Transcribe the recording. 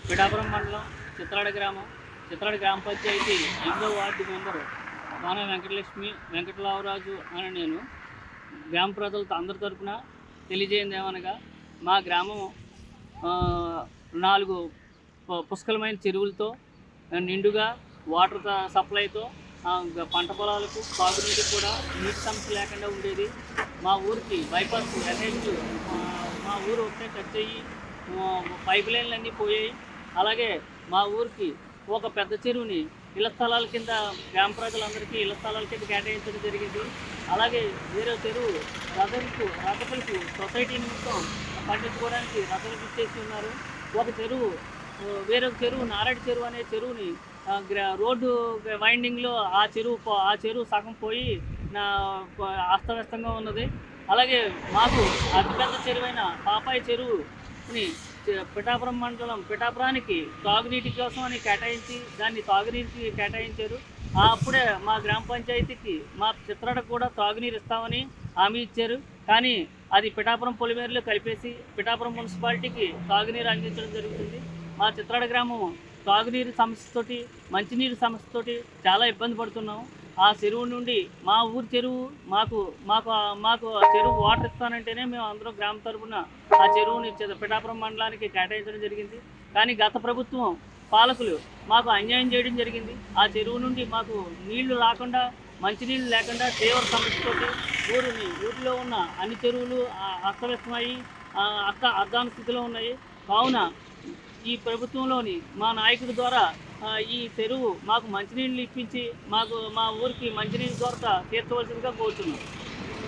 పిఠాపురం మండలం చిత్రాడ గ్రామం, చిత్రాడ గ్రామ పంచాయతీ 8వ వార్డు మెంబరు వాన వెంకటలక్ష్మి వెంకటరావరాజు అని నేను గ్రామ ప్రజలతో అందరి తరపున తెలియజేయండి ఏమనగా మా గ్రామం 4 పుష్కలమైన చెరువులతో నిండుగా వాటర్ సప్లైతో పంట పొలాలకు సాగునీటికి కూడా నీటి సమస్య లేకుండా ఉండేది. మా ఊరికి బైపాస్ ఎన్హెచ్ మా ఊరు ఒకటే టచ్ అయ్యి పైప్ లైన్లు అన్నీ పోయాయి. అలాగే మా ఊరికి ఒక పెద్ద చెరువుని ఇళ్ల స్థలాల కింద గ్రామ ప్రజలందరికీ ఇళ్ల స్థలాల కింద కేటాయించడం జరిగింది. అలాగే వేరే చెరువు రథపులకు సొసైటీ నిమిత్తం పండించుకోవడానికి రథపులకు ఇచ్చేసి ఉన్నారు. ఒక చెరువు వేరొక చెరువు నారాయణ చెరువు అనే చెరువుని రోడ్డు వైండింగ్లో ఆ చెరువు సగం పోయి అస్తవ్యస్తంగా ఉన్నది. అలాగే మాకు అతిపెద్ద చెరువైన పాపాయి చెరువుని పిఠాపురం మండలం పిఠాపురానికి తాగునీటి కోసం అని కేటాయించి దాన్ని తాగునీటికి కేటాయించారు. అప్పుడే మా గ్రామ పంచాయతీకి మా చిత్రాడకు కూడా తాగునీరు ఇస్తామని హామీ ఇచ్చారు. కానీ అది పిఠాపురం పొలిమేరులో కలిపేసి పిఠాపురం మున్సిపాలిటీకి తాగునీరు అందించడం జరుగుతుంది. మా చిత్రాడ గ్రామం తాగునీరు సమస్యతోటి మంచినీరు సమస్యతోటి చాలా ఇబ్బంది పడుతున్నాం. ఆ చెరువు నుండి మా ఊరు చెరువు మాకు మాకు మాకు చెరువు వాటర్ ఇస్తానంటేనే మేము అందరం గ్రామ తరపున ఆ చెరువుని పిఠాపురం మండలానికి కేటాయించడం జరిగింది. కానీ గత ప్రభుత్వం పాలకులు మాకు అన్యాయం చేయడం జరిగింది. ఆ చెరువు నుండి మాకు నీళ్లు రాకుండా మంచినీళ్ళు లేకుండా తీవ్ర సమస్యతోటి ఊరిలో ఉన్న అన్ని చెరువులు అస్తవ్యస్తమయ్యి అర్ధాన స్థితిలో ఉన్నాయి. కావున ఈ ప్రభుత్వంలోని మా నాయకుడి ద్వారా ఈ చెరువు మాకు మంచినీళ్ళు ఇప్పించి మా ఊరికి మంచినీళ్ళు కొరత తీర్చవలసిందిగా కోరుతున్నాం.